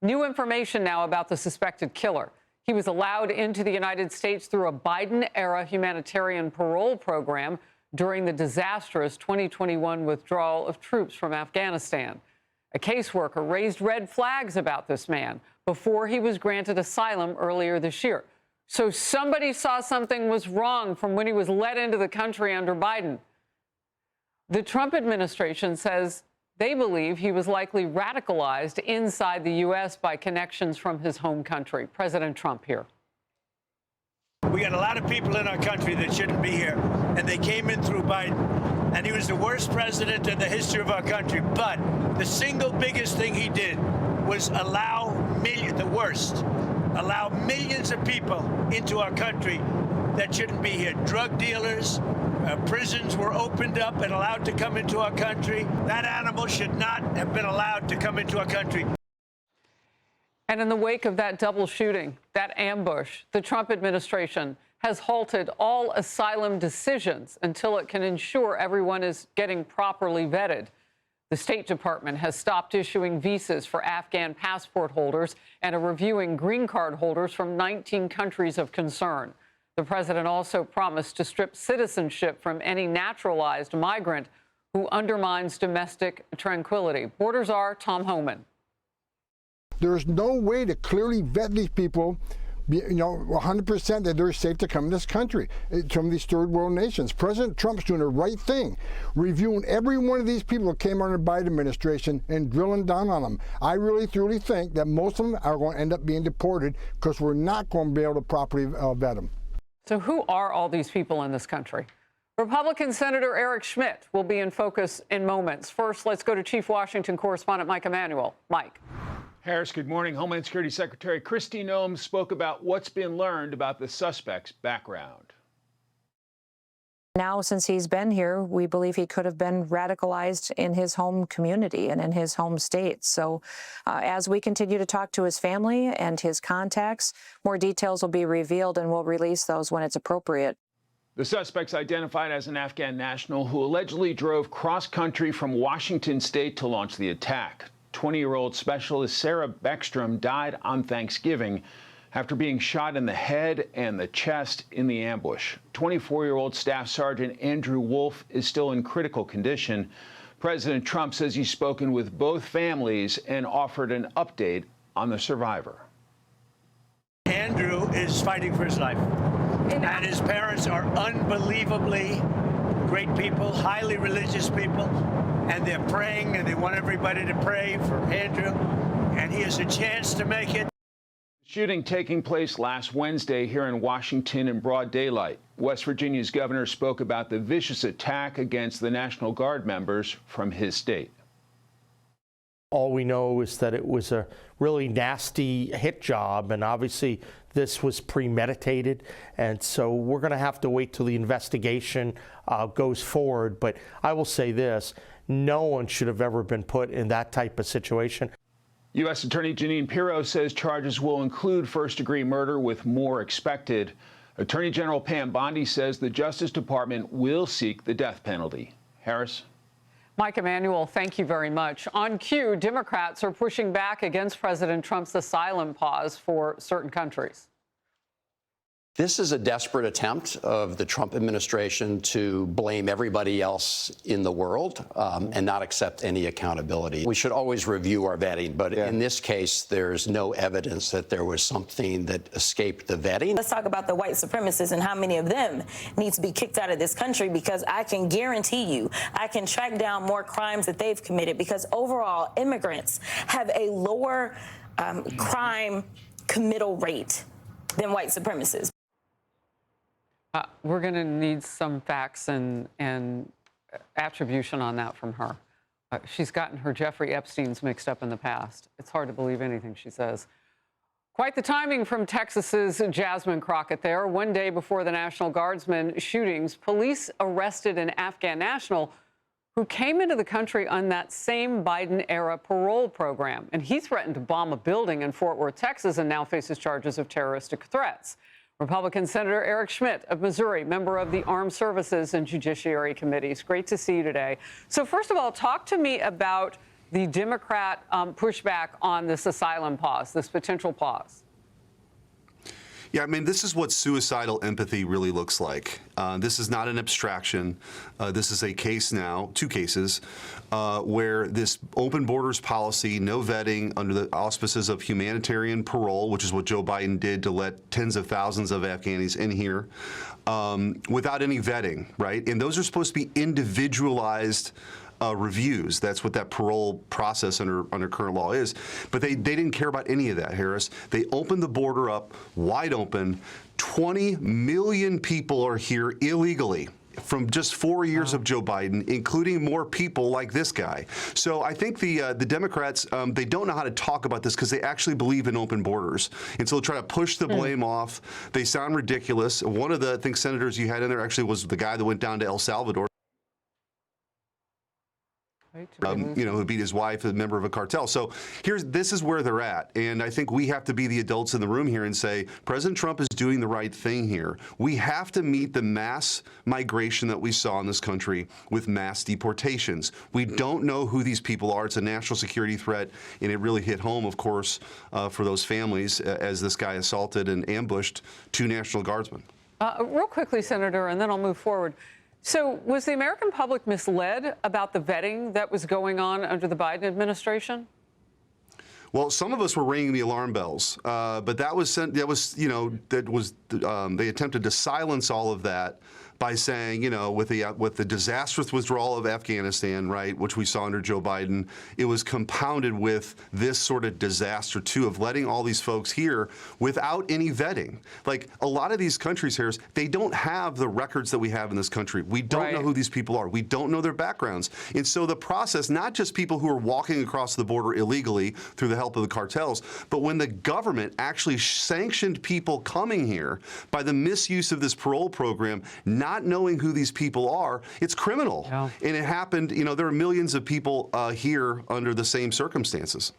New information now about the suspected killer. He was allowed into the United States through a Biden-era humanitarian parole program during the disastrous 2021 withdrawal of troops from Afghanistan. A caseworker raised red flags about this man before he was granted asylum earlier this year. So somebody saw something was wrong from when he was let into the country under Biden. The Trump administration says they believe he was likely radicalized inside the U.S. by connections from his home country. President Trump here. We got a lot of people in our country that shouldn't be here, and they came in through Biden. And he was the worst president in the history of our country. But the single biggest thing he did was allow millions of people into our country that shouldn't be here. Drug dealers, prisons were opened up and allowed to come into our country. That animal should not have been allowed to come into our country. And in the wake of that double shooting, that ambush, the Trump administration has halted all asylum decisions until it can ensure everyone is getting properly vetted. The State Department has stopped issuing visas for Afghan passport holders and are reviewing green card holders from 19 countries of concern. The president also promised to strip citizenship from any naturalized migrant who undermines domestic tranquility. Borders are Tom Homan. There's no way to clearly vet these people, 100% that they're safe to come to this country from these third world nations. President Trump's doing the right thing, reviewing every one of these people that came under the Biden administration and drilling down on them. I really, truly think that most of them are going to end up being deported because we're not going to be able to properly vet them. So who are all these people in this country? Republican Senator Eric Schmitt will be in focus in moments. First, let's go to Chief Washington Correspondent Mike Emanuel. Mike. Harris, good morning. Homeland Security Secretary Kristi Noem spoke about what's been learned about the suspect's background. Now, since he's been here, we believe he could have been radicalized in his home community and in his home state. So as we continue to talk to his family and his contacts, more details will be revealed, and we'll release those when it's appropriate. The suspect's identified as an Afghan national who allegedly drove cross-country from Washington state to launch the attack. 20-year-old Specialist Sarah Beckstrom died on Thanksgiving after being shot in the head and the chest in the ambush. 24-year-old Staff Sergeant Andrew Wolf is still in critical condition. President Trump says he's spoken with both families and offered an update on the survivor. Andrew is fighting for his life, and his parents are unbelievably great people, highly religious people, and they're praying, and they want everybody to pray for Andrew, and he has a chance to make it. Shooting taking place last Wednesday here in Washington in broad daylight. West Virginia's governor spoke about the vicious attack against the National Guard members from his state. All we know is that it was a really nasty hit job, and obviously this was premeditated, and so we're going to have to wait till the investigation goes forward. But I will say this, no one should have ever been put in that type of situation. U.S. Attorney Jeanine Pirro says charges will include first-degree murder, with more expected. Attorney General Pam Bondi says the Justice Department will seek the death penalty. Harris? Mike Emanuel, thank you very much. On cue, Democrats are pushing back against President Trump's asylum pause for certain countries. This is a desperate attempt of the Trump administration to blame everybody else in the world and not accept any accountability. We should always review our vetting, but in this case, there's no evidence that there was something that escaped the vetting. Let's talk about the white supremacists and how many of them need to be kicked out of this country, because I can guarantee you I can track down more crimes that they've committed, because overall immigrants have a lower crime committal rate than white supremacists. We're going to need some facts and attribution on that from her. She's gotten her Jeffrey Epsteins mixed up in the past. It's hard to believe anything she says. Quite the timing from Texas's Jasmine Crockett there. One day before the National Guardsman shootings, police arrested an Afghan national who came into the country on that same Biden-era parole program. And he threatened to bomb a building in Fort Worth, Texas, and now faces charges of terroristic threats. Republican Senator Eric Schmitt of Missouri, member of the Armed Services and Judiciary Committees. Great to see you today. So first of all, talk to me about the Democrat pushback on this asylum pause, this potential pause? Yeah, I mean, this is what suicidal empathy really looks like. This is not an abstraction. This is a case now, two cases, where this open borders policy, no vetting under the auspices of humanitarian parole, which is what Joe Biden did to let tens of thousands of Afghanis in here, without any vetting, right? And those are supposed to be individualized reviews. That's what that parole process under current law is. But they didn't care about any of that, Harris. They opened the border up wide open. 20 million people are here illegally from just 4 years of Joe Biden, including more people like this guy. So I think the Democrats, they don't know how to talk about this because they actually believe in open borders. And so they'll try to push the blame off. They sound ridiculous. One of the, I think, senators you had in there actually was the guy that went down to El Salvador. Who beat his wife, a member of a cartel. So this is where they're at. And I think we have to be the adults in the room here and say, President Trump is doing the right thing here. We have to meet the mass migration that we saw in this country with mass deportations. We don't know who these people are. It's a national security threat. And it really hit home, of course, for those families as this guy assaulted and ambushed two National Guardsmen. Real quickly, Senator, and then I'll move forward. So was the American public misled about the vetting that was going on under the Biden administration? Well, some of us were ringing the alarm bells, but they attempted to silence all of that by saying, with the disastrous withdrawal of Afghanistan, right, which we saw under Joe Biden, it was compounded with this sort of disaster, too, of letting all these folks here without any vetting. Like, a lot of these countries, Harris, they don't have the records that we have in this country. We don't know who these people are. We don't know their backgrounds. And so the process, not just people who are walking across the border illegally through the help of the cartels, but when the government actually sanctioned people coming here by the misuse of this parole program, not knowing who these people are, it's criminal. Yeah. And it happened, there are millions of people here under the same circumstances.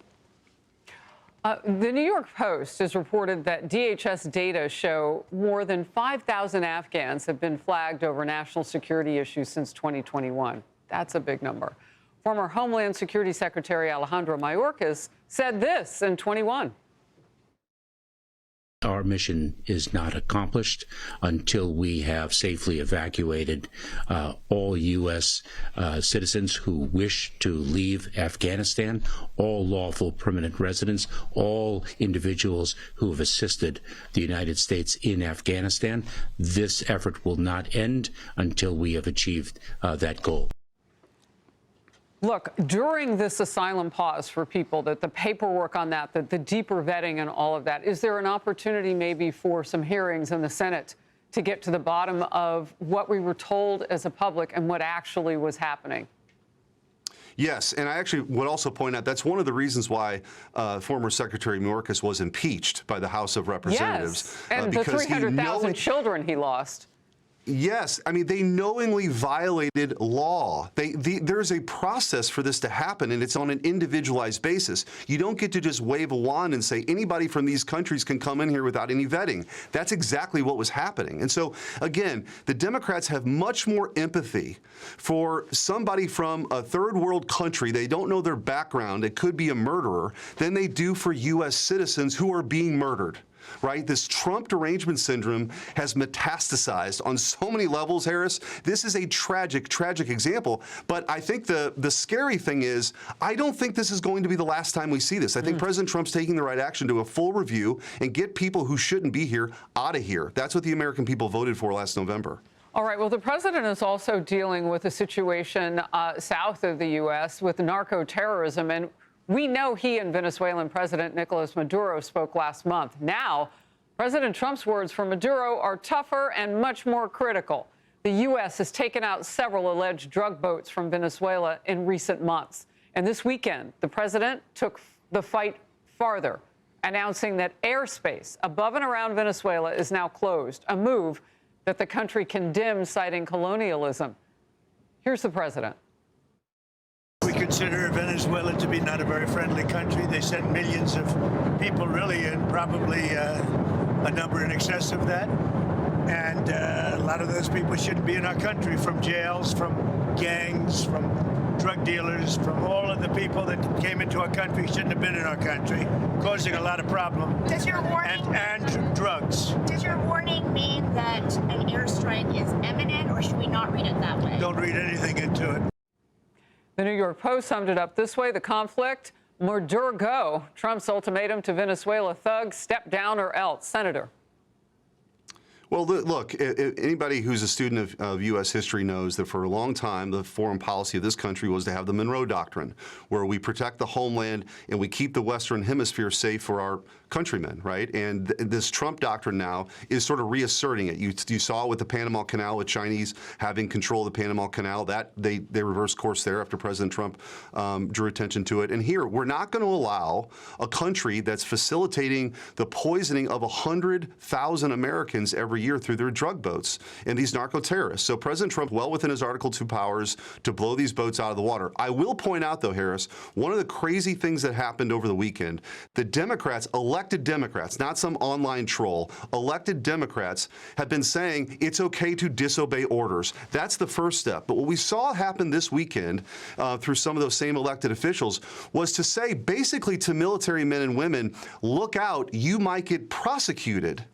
The New York Post has reported that DHS data show more than 5,000 Afghans have been flagged over national security issues since 2021. That's a big number. Former Homeland Security Secretary Alejandro Mayorkas said this in 21. Our mission is not accomplished until we have safely evacuated all U.S. Citizens who wish to leave Afghanistan, all lawful permanent residents, all individuals who have assisted the United States in Afghanistan. This effort will not end until we have achieved that goal. Look, during this asylum pause for people, that the paperwork on that, the deeper vetting and all of that, is there an opportunity maybe for some hearings in the Senate to get to the bottom of what we were told as a public and what actually was happening? Yes, and I actually would also point out that's one of the reasons why former Secretary Mayorkas was impeached by the House of Representatives. Yes, and the 300,000 children he lost. Yes, I mean, they knowingly violated law. There's a process for this to happen, and it's on an individualized basis. You don't get to just wave a wand and say anybody from these countries can come in here without any vetting. That's exactly what was happening. And so, again, the Democrats have much more empathy for somebody from a third world country. They don't know their background. It could be a murderer, than they do for U.S. citizens who are being murdered. Right? This Trump derangement syndrome has metastasized on so many levels, Harris. This is a tragic, tragic example. But I think the scary thing is, I don't think this is going to be the last time we see this. I think President Trump's taking the right action to a full review and get people who shouldn't be here out of here. That's what the American people voted for last November. All right. Well, the president is also dealing with a situation south of the U.S. with narco-terrorism. And we know he and Venezuelan President Nicolas Maduro spoke last month. Now, President Trump's words for Maduro are tougher and much more critical. The U.S. has taken out several alleged drug boats from Venezuela in recent months. And this weekend, the president took the fight farther, announcing that airspace above and around Venezuela is now closed, a move that the country condemns, citing colonialism. Here's the president. We consider Venezuela to be not a very friendly country. They send millions of people, really, and probably a number in excess of that. And a lot of those people shouldn't be in our country, from jails, from gangs, from drug dealers, from all of the people that came into our country, shouldn't have been in our country, causing a lot of problem. Does your warning and drugs. Does your warning mean that an airstrike is imminent, or should we not read it that way? Don't read anything into it. The New York Post summed it up this way: the conflict, murder go. Trump's ultimatum to Venezuela thugs: step down or else. Senator. Well, look, anybody who's a student of U.S. history knows that for a long time, the foreign policy of this country was to have the Monroe Doctrine, where we protect the homeland and we keep the Western Hemisphere safe for our countrymen, right? And this Trump doctrine now is sort of reasserting it. You saw with the Panama Canal, with Chinese having control of the Panama Canal, that they reversed course there after President Trump drew attention to it. And here, we're not going to allow a country that's facilitating the poisoning of 100,000 Americans every year through their drug boats and these narco-terrorists. So President Trump, well within his Article 2 powers to blow these boats out of the water. I will point out, though, Harris, one of the crazy things that happened over the weekend, the Democrats, elected Democrats, not some online troll, elected Democrats have been saying it's okay to disobey orders. That's the first step. But what we saw happen this weekend through some of those same elected officials was to say basically to military men and women, look out, you might get prosecuted.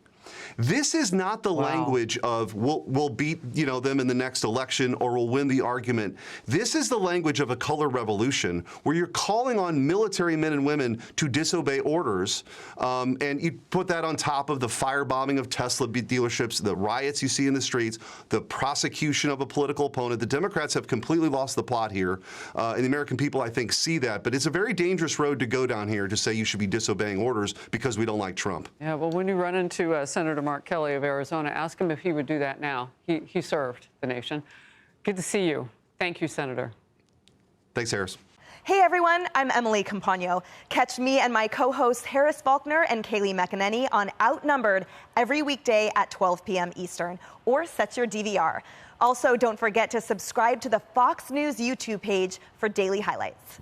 This is not the language of we'll beat them in the next election or we'll win the argument. This is the language of a color revolution where you're calling on military men and women to disobey orders, and you put that on top of the firebombing of Tesla dealerships, the riots you see in the streets, the prosecution of a political opponent. The Democrats have completely lost the plot here, and the American people, I think, see that. But it's a very dangerous road to go down here to say you should be disobeying orders because we don't like Trump. Yeah, well, when you run into Senator Mark Kelly of Arizona, ask him if he would do that now. He served the nation. Good to see you. Thank you, Senator. Thanks, Harris. Hey everyone, I'm Emily Campagno. Catch me and my co-hosts Harris Faulkner and Kaylee McEnany on Outnumbered every weekday at 12 p.m. Eastern, or set your DVR. Also, don't forget to subscribe to the Fox News YouTube page for daily highlights.